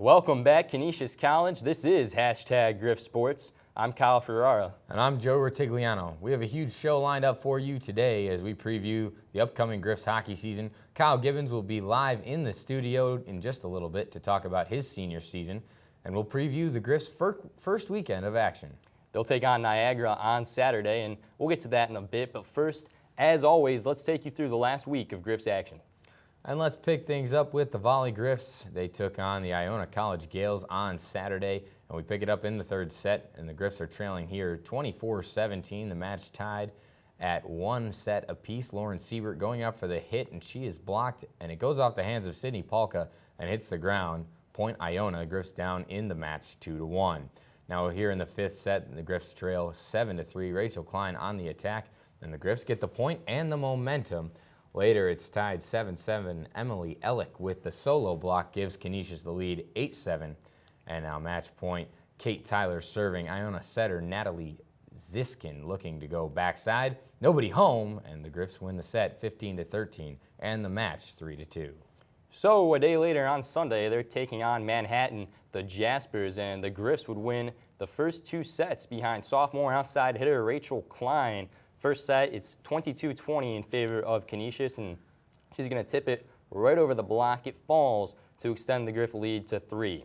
Welcome back, Canisius College. This is #Griffs Sports. I'm Kyle Ferrara. And I'm Joe Rutigliano. We have a huge show lined up for you today as we preview the upcoming Griffs hockey season. Kyle Gibbons will be live in the studio in just a little bit to talk about his senior season, and we'll preview the Griffs' first weekend of action. They'll take on Niagara on Saturday, and we'll get to that in a bit. But first, as always, let's take you through the last week of Griffs action. And let's pick things up with the Volley Griffs. They took on the Iona College Gales on Saturday, and we pick it up in the third set, and the Griffs are trailing here 24-17. The match tied at 1 set apiece. Lauren Siebert going up for the hit, and she is blocked, and it goes off the hands of Sydney Polka and hits the ground. Point Iona. Griffs down in the match 2-1. Now here in the fifth set, the Griffs trail 7-3. Rachel Klein on the attack, and the Griffs get the point and the momentum. Later, it's tied 7-7. Emily Ellick with the solo block gives Canisius the lead 8-7. And now match point, Kate Tyler serving. Iona setter Natalie Ziskin looking to go backside. Nobody home, and the Griffs win the set 15-13 and the match 3-2. So a day later on Sunday, they're taking on Manhattan, the Jaspers, and the Griffs would win the first 2 sets behind sophomore outside hitter Rachel Klein. First set, it's 22-20 in favor of Canisius, and she's going to tip it right over the block. It falls to extend the Griff lead to 3.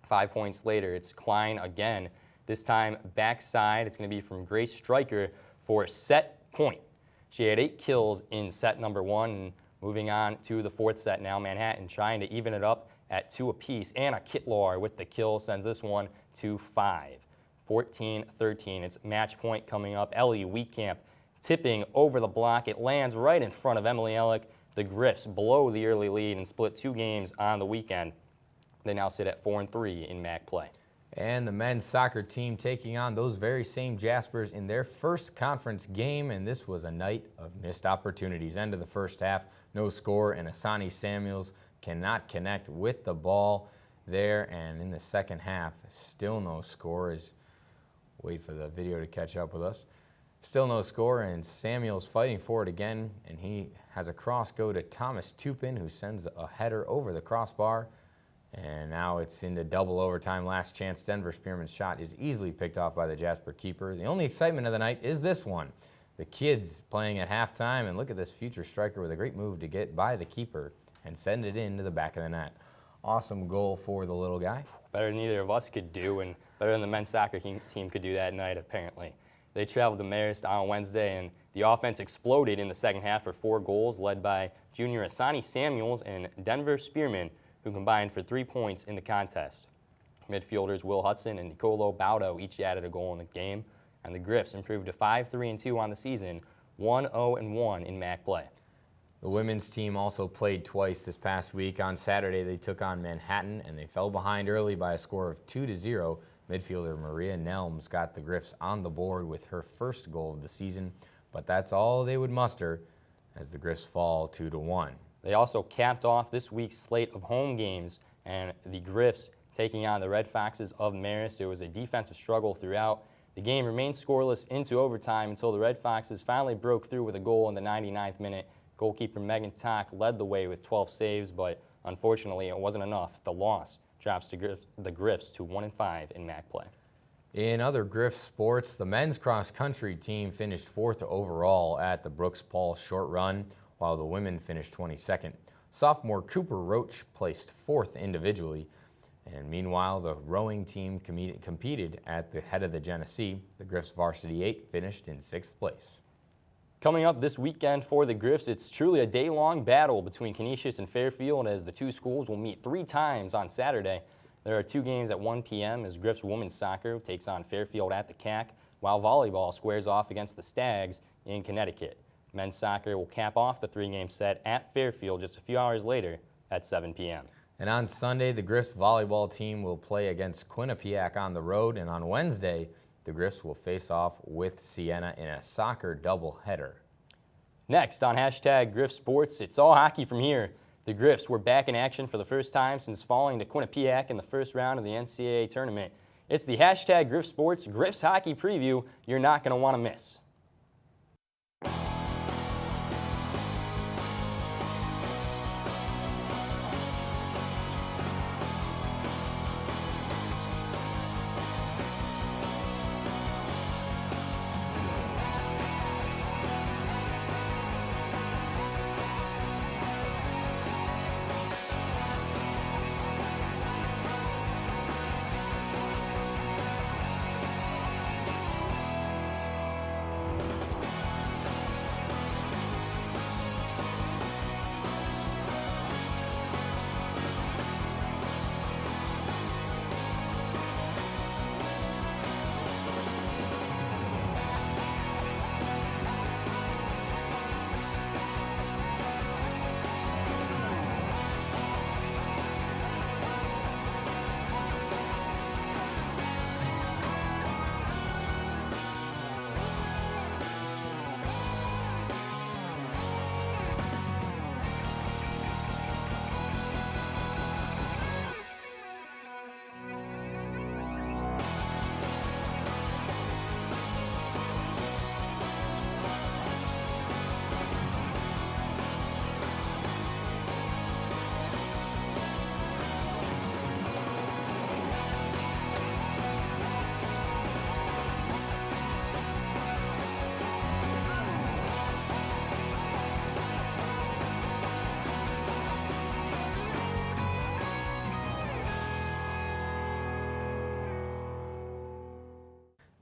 5 points later, it's Klein again. This time backside, it's going to be from Grace Stryker for a set point. She had 8 kills in set number 1, and moving on to the fourth set now. Manhattan trying to even it up at 2 apiece. Anna Kitlar with the kill sends this one to 5. 14-13. It's match point coming up. Ellie Wheatcamp tipping over the block. It lands right in front of Emily Ellick. The Griffs blow the early lead and split 2 games on the weekend. They now sit at 4-3 in MAC play. And the men's soccer team taking on those very same Jaspers in their first conference game, and this was a night of missed opportunities. End of the first half, no score, and Asani Samuels cannot connect with the ball there. And in the second half, still no score. Wait for the video to catch up with us. Still no score, and Samuel's fighting for it again, and he has a cross go to Thomas Tupin, who sends a header over the crossbar. And now it's into double overtime. Last chance. Denver Spearman's shot is easily picked off by the Jasper keeper. The only excitement of the night is this one. The kids playing at halftime, and look at this future striker with a great move to get by the keeper and send it into the back of the net. Awesome goal for the little guy. Better than either of us could do, and better than the men's soccer team could do that night, apparently. They traveled to Marist on Wednesday, and the offense exploded in the second half for 4 goals, led by junior Asani Samuels and Denver Spearman, who combined for 3 points in the contest. Midfielders Will Hudson and Nicolo Baudo each added a goal in the game, and the Griffs improved to 5-3-2 on the season, 1-0-1 in MAC play. The women's team also played twice this past week. On Saturday, they took on Manhattan, and they fell behind early by a score of 2-0. Midfielder Maria Nelms got the Griffs on the board with her first goal of the season, but that's all they would muster as the Griffs fall 2-1. They also capped off this week's slate of home games, and the Griffs taking on the Red Foxes of Marist. There was a defensive struggle throughout. The game remained scoreless into overtime until the Red Foxes finally broke through with a goal in the 99th minute. Goalkeeper Megan Tock led the way with 12 saves, but unfortunately it wasn't enough. The loss drops the Griffs to 1-5 in MAC play. In other Griffs sports, the men's cross-country team finished 4th overall at the Brooks Paul short run, while the women finished 22nd. Sophomore Cooper Roach placed 4th individually. And meanwhile, the rowing team competed at the head of the Genesee. The Griffs Varsity 8 finished in 6th place. Coming up this weekend for the Griffs, it's truly a day-long battle between Canisius and Fairfield, as the 2 schools will meet 3 times on Saturday. There are 2 games at 1 p.m. as Griffs women's soccer takes on Fairfield at the CAC, while volleyball squares off against the Stags in Connecticut. Men's soccer will cap off the 3-game set at Fairfield just a few hours later at 7 p.m. And on Sunday, the Griffs volleyball team will play against Quinnipiac on the road, and on Wednesday, the Griffs will face off with Siena in a soccer doubleheader. Next on #Griffs Sports, it's all hockey from here. The Griffs were back in action for the first time since falling to Quinnipiac in the first round of the NCAA tournament. It's the #Griffs Sports Griffs Hockey Preview you're not going to want to miss.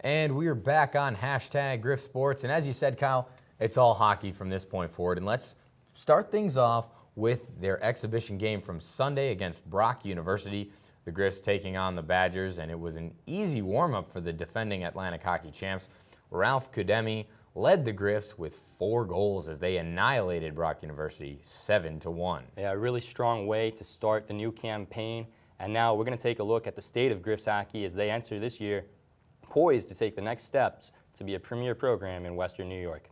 And we are back on hashtag Griff Sports. And as you said, Kyle, it's all hockey from this point forward. And let's start things off with their exhibition game from Sunday against Brock University. The Griffs taking on the Badgers, and it was an easy warm-up for the defending Atlantic hockey champs. Ralph Kudemi led the Griffs with 4 goals as they annihilated Brock University 7-1. Yeah, a really strong way to start the new campaign. And now we're going to take a look at the state of Griffs hockey as they enter this year poised to take the next steps to be a premier program in Western New York.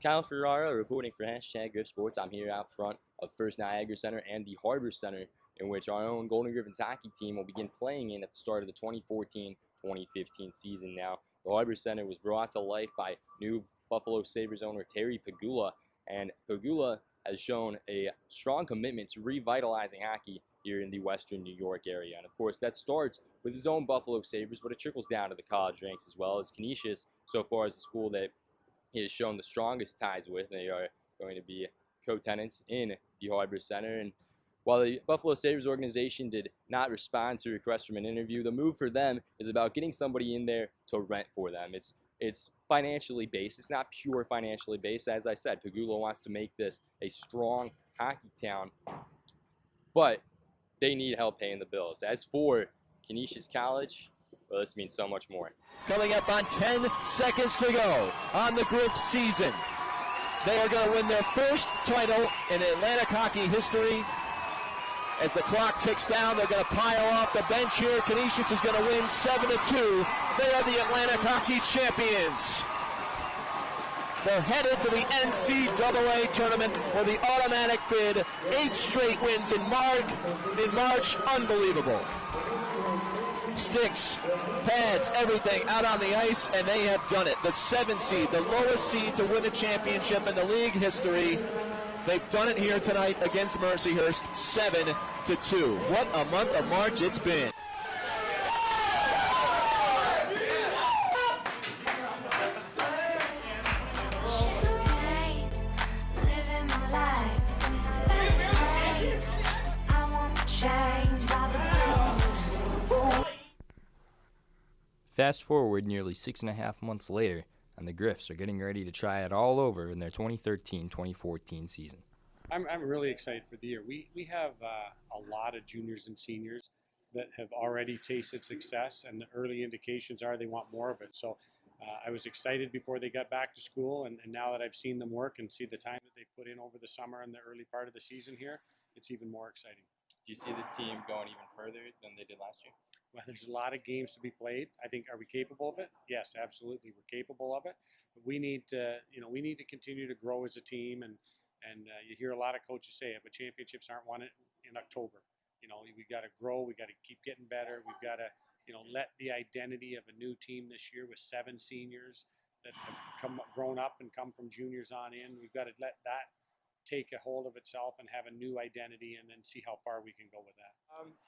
Kyle Ferrara reporting for hashtag Griff Sports. I'm here out front of First Niagara Center and the Harbor Center, in which our own Golden Griffins hockey team will begin playing in at the start of the 2014-2015 season. Now, the Harbor Center was brought to life by new Buffalo Sabres owner Terry Pegula, and Pegula has shown a strong commitment to revitalizing hockey here in the Western New York area. And of course, that starts with his own Buffalo Sabres, but it trickles down to the college ranks as well, as Canisius, so far as the school that he has shown the strongest ties with. They are going to be co-tenants in the Harbor Center. And while the Buffalo Sabres organization did not respond to requests from an interview, the move for them is about getting somebody in there to rent for them. It's financially based. It's not pure financially based. As I said, Pegula wants to make this a strong hockey town, but they need help paying the bills. As for Canisius College, well, this means so much more. Coming up on 10 seconds to go on the Griffs season. They are going to win their first title in Atlantic hockey history. As the clock ticks down, they're going to pile off the bench here. Canisius is going to win 7-2. They are the Atlantic hockey champions. They're headed to the NCAA tournament for the automatic bid. 8 straight wins in March. Unbelievable. Sticks, pads, everything out on the ice, and they have done it. The 7th seed, the lowest seed to win a championship in the league history. They've done it here tonight against Mercyhurst, 7-2. What a month of March it's been. Fast forward nearly 6.5 months later, and the Griffs are getting ready to try it all over in their 2013-2014 season. I'm really excited for the year. We have a lot of juniors and seniors that have already tasted success, and the early indications are they want more of it. So I was excited before they got back to school, and now that I've seen them work and see the time that they put in over the summer and the early part of the season here, it's even more exciting. Do you see this team going even further than they did last year? Well, there's a lot of games to be played. I think, are we capable of it? Yes, absolutely, we're capable of it. But we need to, we need to continue to grow as a team. And you hear a lot of coaches say it, but championships aren't won in October. We got to grow. We got to keep getting better. We've got to, let the identity of a new team this year with 7 seniors that have grown up and come from juniors on in. We've got to let that take a hold of itself and have a new identity, and then see how far we can go with that.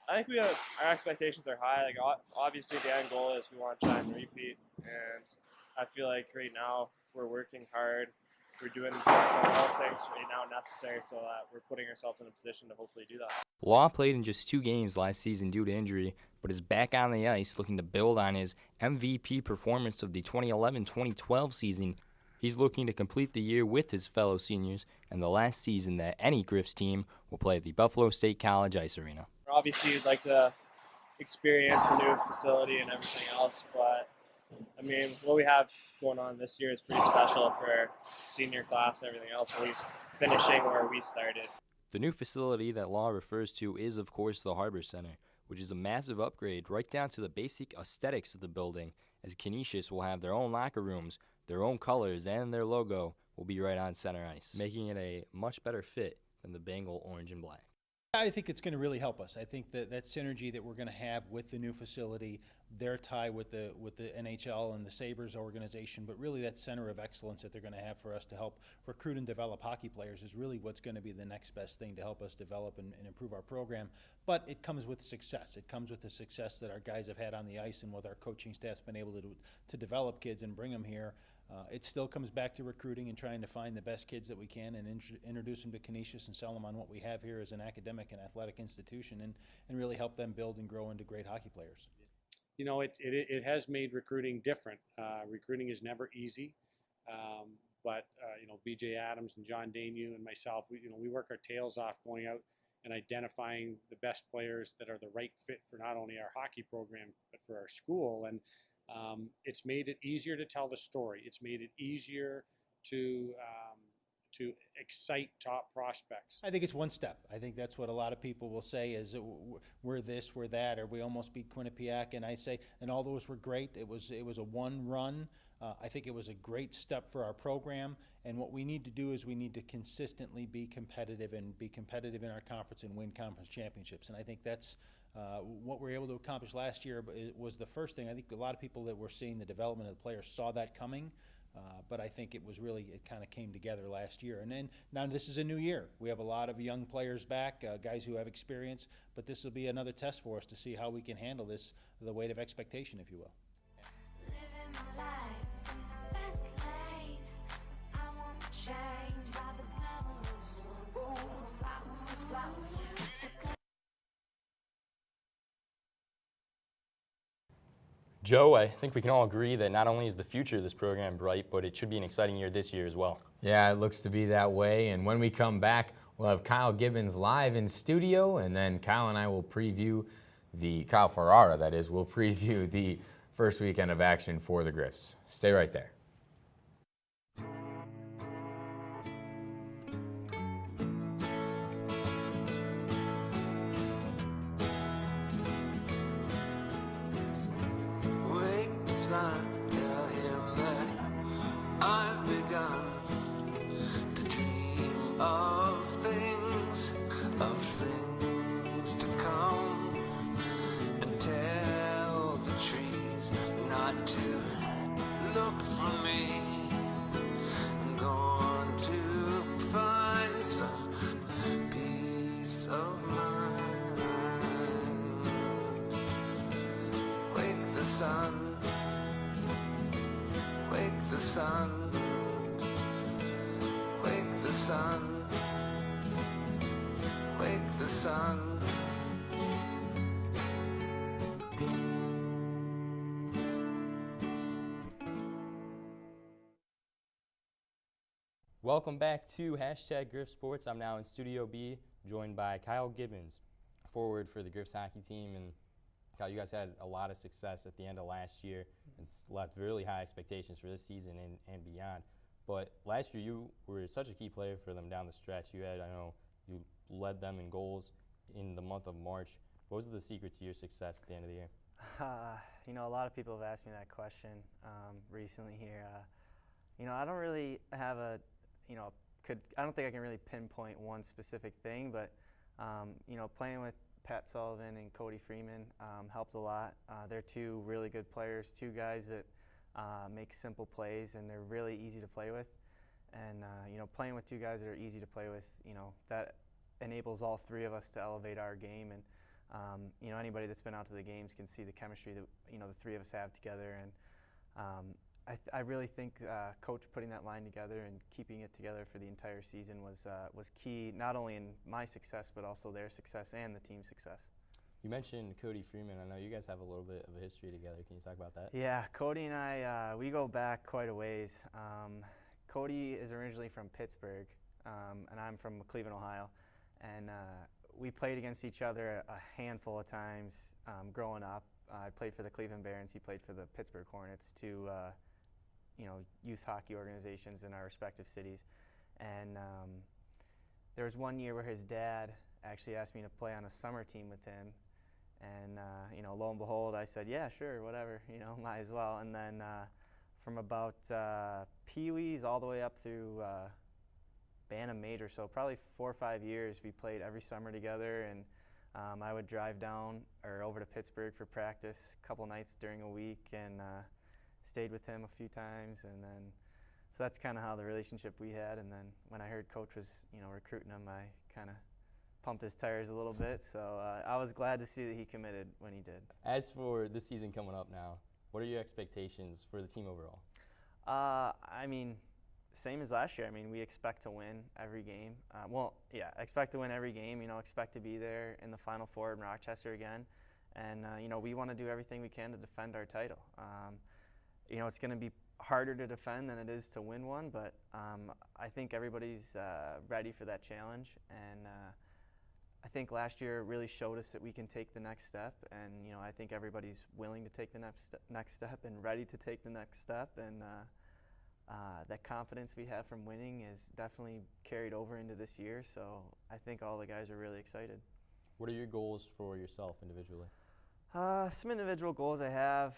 I think our expectations are high. Like obviously, the end goal is we want to try and repeat, and I feel like right now we're working hard. We're doing all things right now necessary so that we're putting ourselves in a position to hopefully do that. Law played in just 2 games last season due to injury, but is back on the ice looking to build on his MVP performance of the 2011-2012 season. He's looking to complete the year with his fellow seniors and the last season that any Griffs team will play at the Buffalo State College Ice Arena. Obviously, you'd like to experience a new facility and everything else, but I mean, what we have going on this year is pretty special for our senior class and everything else, at least finishing where we started. The new facility that Law refers to is, of course, the Harbor Center, which is a massive upgrade right down to the basic aesthetics of the building, as Canisius will have their own locker rooms, their own colors, and their logo will be right on center ice, making it a much better fit than the Bengal orange and black. I think it's going to really help us. I think that synergy that we're going to have with the new facility, their tie with the NHL and the Sabres organization, but really that center of excellence that they're going to have for us to help recruit and develop hockey players is really what's going to be the next best thing to help us develop and improve our program. But it comes with success. It comes with the success that our guys have had on the ice and with our coaching staff's been able to develop kids and bring them here. It still comes back to recruiting and trying to find the best kids that we can and introduce them to Canisius and sell them on what we have here as an academic and athletic institution, and really help them build and grow into great hockey players. You know, it has made recruiting different. Recruiting is never easy, but you know, BJ Adams and John Danew and myself, we work our tails off going out and identifying the best players that are the right fit for not only our hockey program but for our school. And it's made it easier to tell the story. It's made it easier to excite top prospects. I think it's one step. I think that's what a lot of people will say is we're this, we're that, or we almost beat Quinnipiac. And I say, and all those were great. It was a one run. I think it was a great step for our program. And what we need to do is we need to consistently be competitive and be competitive in our conference and win conference championships. And I think that's what we were able to accomplish last year. But it was the first thing. I think a lot of people that were seeing the development of the players saw that coming. But I think it kind of came together last year. And then now this is a new year. We have a lot of young players back, guys who have experience, but this will be another test for us to see how we can handle this, the weight of expectation, if you will. Living my life in the fast lane. I won't change by the glamorous. Ooh, flowers. Joe, I think we can all agree that not only is the future of this program bright, but it should be an exciting year this year as well. Yeah, it looks to be that way. And when we come back, we'll have Kyle Gibbons live in studio, and then Kyle and I will preview Kyle Ferrara, that is, will preview the first weekend of action for the Griffs. Stay right there. Tell him that I've begun to dream of things to come, and tell the trees not to look for me. I'm going to find some peace of mind. Wake the sun. Wake the sun, wake the sun, wake the sun. Welcome back to #Griff Sports. I'm now in Studio B, joined by Kyle Gibbons, forward for the Griffs hockey team. And Kyle, you guys had a lot of success at the end of last year and left really high expectations for this season and beyond. But last year you were such a key player for them down the stretch. You led them in goals in the month of March. What was the secret to your success at the end of the year? You know, a lot of people have asked me that question recently here. I don't really have I don't think I can really pinpoint one specific thing, but playing with Pat Sullivan and Cody Freeman helped a lot. They're two really good players, two guys that make simple plays, and they're really easy to play with. And playing with two guys that are easy to play with, that enables all three of us to elevate our game. And anybody that's been out to the games can see the chemistry that the three of us have together. And I really think Coach putting that line together and keeping it together for the entire season was key, not only in my success, but also their success and the team's success. You mentioned Cody Freeman. I know you guys have a little bit of a history together. Can you talk about that? Yeah, Cody and I, we go back quite a ways. Cody is originally from Pittsburgh, and I'm from Cleveland, Ohio. And we played against each other a handful of times growing up. I played for the Cleveland Barons. He played for the Pittsburgh Hornets, two youth hockey organizations in our respective cities. And there was one year where his dad actually asked me to play on a summer team with him. And lo and behold, I said, yeah, sure, whatever, might as well. And then from about Pee-wees all the way up through Bantam Major, so probably 4 or 5 years, we played every summer together. And I would drive down or over to Pittsburgh for practice a couple nights during a week, and stayed with him a few times. And then, so that's kind of how the relationship we had. And then when I heard Coach was, recruiting him, I kind of pumped his tires a little bit. So I was glad to see that he committed when he did. As for this season coming up now, what are your expectations for the team overall? I mean, same as last year. I mean, we expect to win every game. Expect to win every game. Expect to be there in the Final Four in Rochester again. And, we want to do everything we can to defend our title. It's going to be harder to defend than it is to win one, but I think everybody's ready for that challenge. And I think last year really showed us that we can take the next step. And, I think everybody's willing to take the next step and ready to take the next step. And that confidence we have from winning is definitely carried over into this year. So I think all the guys are really excited. What are your goals for yourself individually? Some individual goals I have.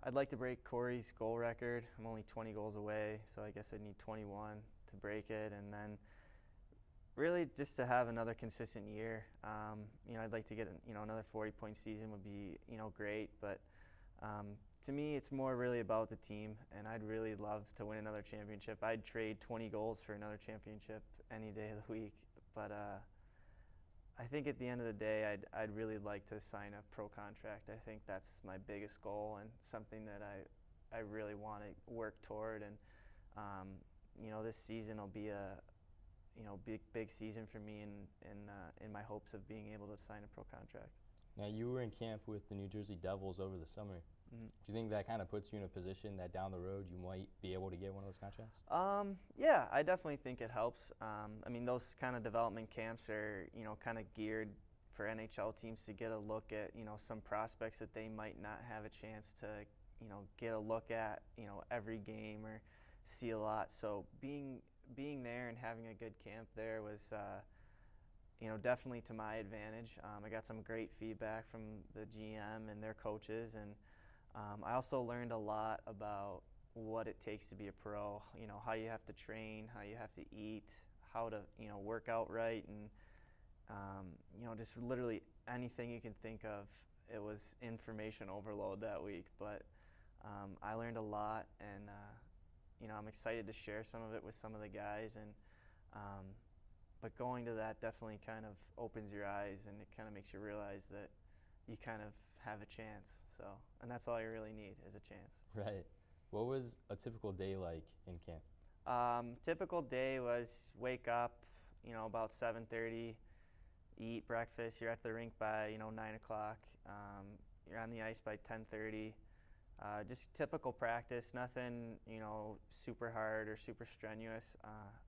I'd like to break Corey's goal record. I'm only 20 goals away, so I guess I need 21 to break it. And then really just to have another consistent year. I'd like to get another 40-point season would be great. But to me, it's more really about the team, and I'd really love to win another championship. I'd trade 20 goals for another championship any day of the week. But I think at the end of the day, I'd really like to sign a pro contract. I think that's my biggest goal and something that I really want to work toward. And this season will be a big season for me in my hopes of being able to sign a pro contract. Now, you were in camp with the New Jersey Devils over the summer. Mm-hmm. Do you think that kind of puts you in a position that down the road you might be able to get one of those contracts? Yeah, I definitely think it helps. Those kind of development camps are, kind of geared for NHL teams to get a look at, some prospects that they might not have a chance to, get a look at, every game or see a lot. So being there and having a good camp there was, definitely to my advantage. I got some great feedback from the GM and their coaches, and I also learned a lot about what it takes to be a pro, how you have to train, how you have to eat, how to, work out right, and, just literally anything you can think of. It was information overload that week, but I learned a lot, and, I'm excited to share some of it with some of the guys, and but going to that definitely kind of opens your eyes, and it kind of makes you realize that you kind of have a chance. So, and that's all you really need is a chance. Right. What was a typical day like in camp? Typical day was wake up, about 7:30, eat breakfast. You're at the rink by 9 o'clock. You're on the ice by 10:30. Just typical practice. Nothing super hard or super strenuous.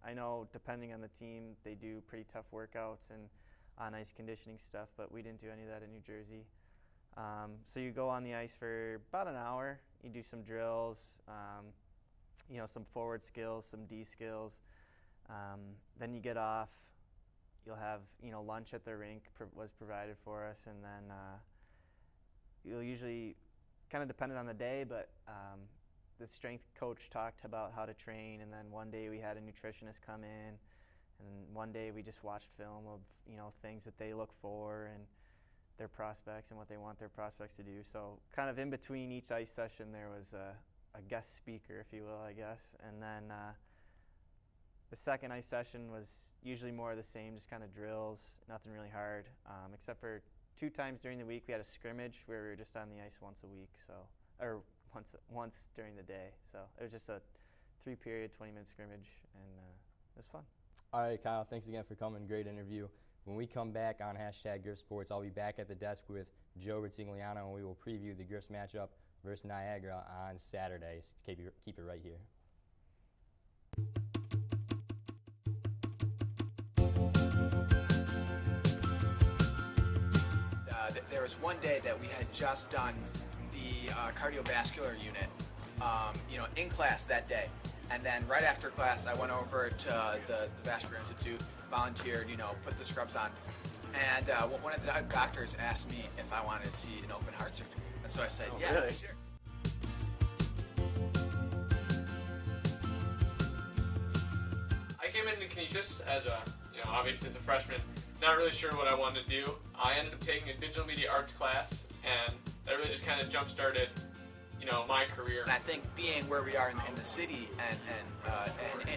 I know depending on the team, they do pretty tough workouts and on-ice conditioning stuff, but we didn't do any of that in New Jersey. So you go on the ice for about an hour. You do some drills, some forward skills, some D skills. Then you get off. You'll have lunch at the rink was provided for us, and then you'll usually, kind of depended on the day, but the strength coach talked about how to train, and then one day we had a nutritionist come in, and then one day we just watched film of things that they look for and their prospects and what they want their prospects to do. So kind of in between each ice session there was a guest speaker, if you will, I guess. And then the second ice session was usually more of the same, just kind of drills, nothing really hard, except for 2 times during the week we had a scrimmage where we were just on the ice once a week, or once during the day. So it was just a 3-period, 20-minute scrimmage, and it was fun. All right, Kyle, thanks again for coming. Great interview. When we come back on #Griffs Sports, I'll be back at the desk with Joe Rutigliano, and we will preview the Griffs matchup versus Niagara on Saturday. So keep it right here. There was one day that we had just done the cardiovascular unit, in class that day. And then right after class, I went over to the Vascular Institute, volunteered, put the scrubs on. And one of the doctors asked me if I wanted to see an open heart surgery. And so I said, yeah, really? Sure. I came into Canisius as obviously as a freshman, not really sure what I wanted to do. I ended up taking a digital media arts class, and that really just kind of jump-started, my career. And I think being where we are in the city and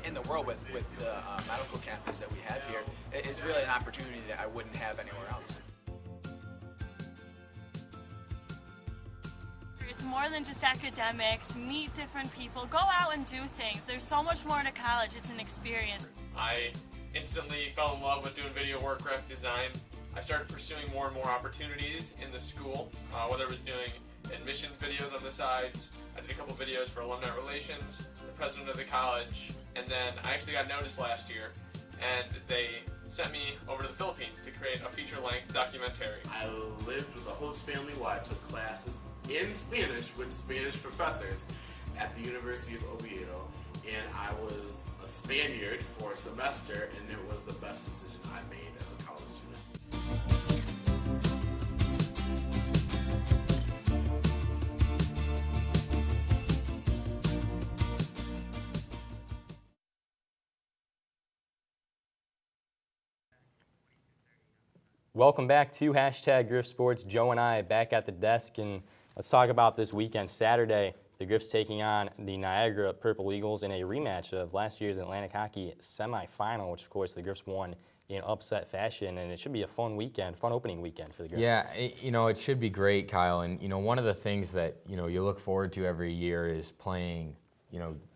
in the world with the medical campus that we have here is really an opportunity that I wouldn't have anywhere else. It's more than just academics. Meet different people. Go out and do things. There's so much more to college. It's an experience. I instantly fell in love with doing video work, graphic design. I started pursuing more and more opportunities in the school, whether it was doing admissions videos on the sides. I did a couple videos for alumni relations, the president of the college, and then I actually got noticed last year, and they sent me over to the Philippines to create a feature-length documentary. I lived with a host family while I took classes in Spanish with Spanish professors at the University of Oviedo, and I was a Spaniard for a semester, and it was the best decision I made as a college student. Welcome back to #Griff Sports. Joe and I back at the desk, and let's talk about this weekend. Saturday, the Griffs taking on the Niagara Purple Eagles in a rematch of last year's Atlantic Hockey semifinal, which of course the Griffs won in upset fashion, and it should be a fun weekend, fun opening weekend for the Griffs. Yeah, it should be great, Kyle. And one of the things that you look forward to every year is playing.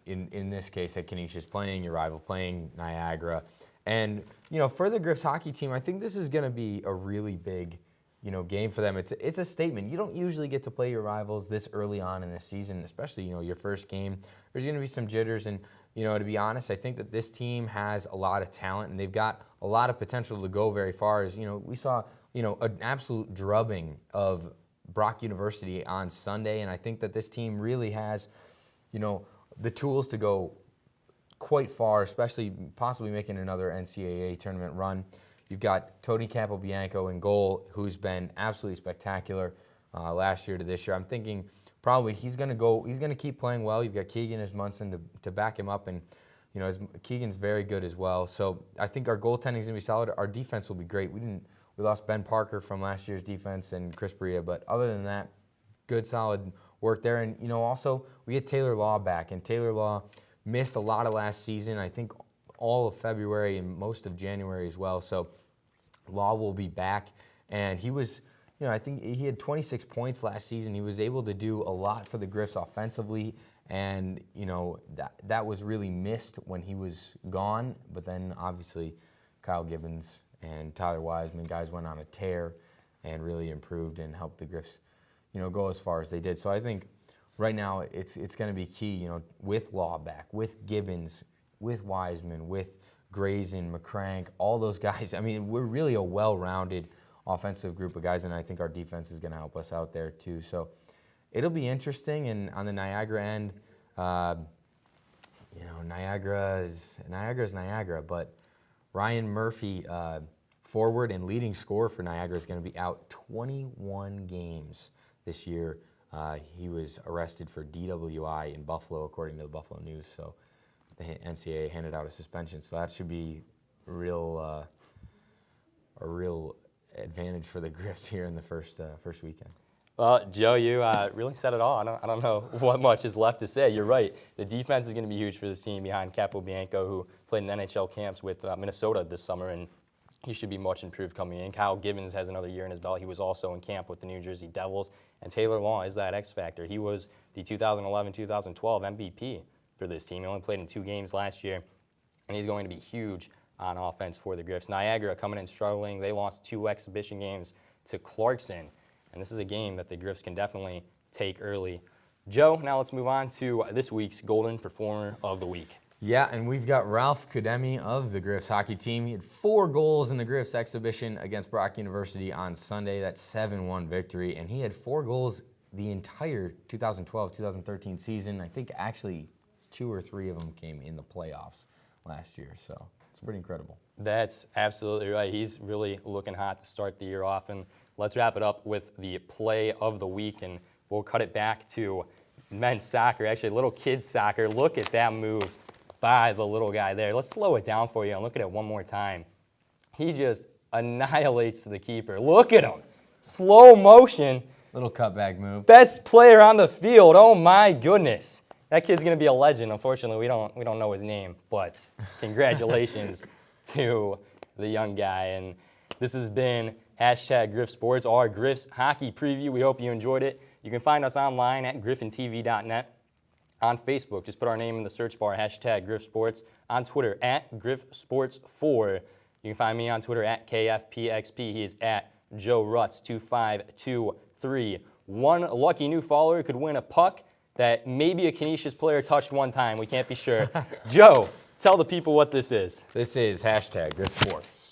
In this case at Canisius, playing your rival, playing Niagara. And, for the Griffs hockey team, I think this is going to be a really big, game for them. It's a statement. You don't usually get to play your rivals this early on in the season, especially, your first game. There's going to be some jitters. And, to be honest, I think that this team has a lot of talent, and they've got a lot of potential to go very far. As, we saw, an absolute drubbing of Brock University on Sunday. And I think that this team really has, the tools to go quite far, especially possibly making another NCAA tournament run. You've got Tony Capobianco in goal, who's been absolutely spectacular last year to this year. I'm thinking probably he's going to keep playing well. You've got Keegan Asmunson to back him up, and Keegan's very good as well. So I think our goaltending is going to be solid. Our defense will be great. We lost Ben Parker from last year's defense and Chris Berea, but other than that, good solid work there. And also we get Taylor Law back, and Taylor Law missed a lot of last season, I think all of February and most of January as well. So Law will be back, and he was, I think he had 26 points last season. He was able to do a lot for the Griffs offensively, and that was really missed when he was gone. But then obviously Kyle Gibbons and Tyler Wiseman, guys went on a tear and really improved and helped the Griffs, go as far as they did. So I think right now, it's going to be key, with Law back, with Gibbons, with Wiseman, with Grayson, McCrank, all those guys. I mean, we're really a well-rounded offensive group of guys, and I think our defense is going to help us out there too. So it'll be interesting. And on the Niagara end, Niagara is Niagara, but Ryan Murphy, forward and leading scorer for Niagara, is going to be out 21 games this year. He was arrested for DWI in Buffalo, according to the Buffalo News. So the NCAA handed out a suspension. So that should be a real advantage for the Griffs here in the first weekend. Well, Joe, you really said it all. I don't know what much is left to say. You're right. The defense is going to be huge for this team behind Capobianco, who played in NHL camps with Minnesota this summer, and he should be much improved coming in. Kyle Gibbons has another year in his belt. He was also in camp with the New Jersey Devils. And Taylor Law is that X factor. He was the 2011-2012 MVP for this team. He only played in 2 games last year, and he's going to be huge on offense for the Griffs. Niagara coming in struggling. They lost 2 exhibition games to Clarkson, and this is a game that the Griffs can definitely take early. Joe, now let's move on to this week's Golden Performer of the Week. Yeah, and we've got Ralph Kudemi of the Griffs hockey team. He had 4 goals in the Griffs exhibition against Brock University on Sunday. That 7-1 victory. And he had 4 goals the entire 2012-2013 season. I think actually 2 or 3 of them came in the playoffs last year. So it's pretty incredible. That's absolutely right. He's really looking hot to start the year off. And let's wrap it up with the play of the week. And we'll cut it back to men's soccer, actually little kids soccer. Look at that move by the little guy there. Let's slow it down for you and look at it one more time. He just annihilates the keeper. Look at him. Slow motion. Little cutback move. Best player on the field. Oh my goodness. That kid's going to be a legend. Unfortunately, we don't know his name, but congratulations to the young guy. And this has been #Griff Sports, our Griffs Hockey Preview. We hope you enjoyed it. You can find us online at griffintv.net. On Facebook, just put our name in the search bar, hashtag Griff Sports. On Twitter, at GriffSports4. You can find me on Twitter at KFPXP. He is at JoeRutz2523. One lucky new follower could win a puck that maybe a Canisius player touched one time. We can't be sure. Joe, tell the people what this is. This is hashtag Griff Sports.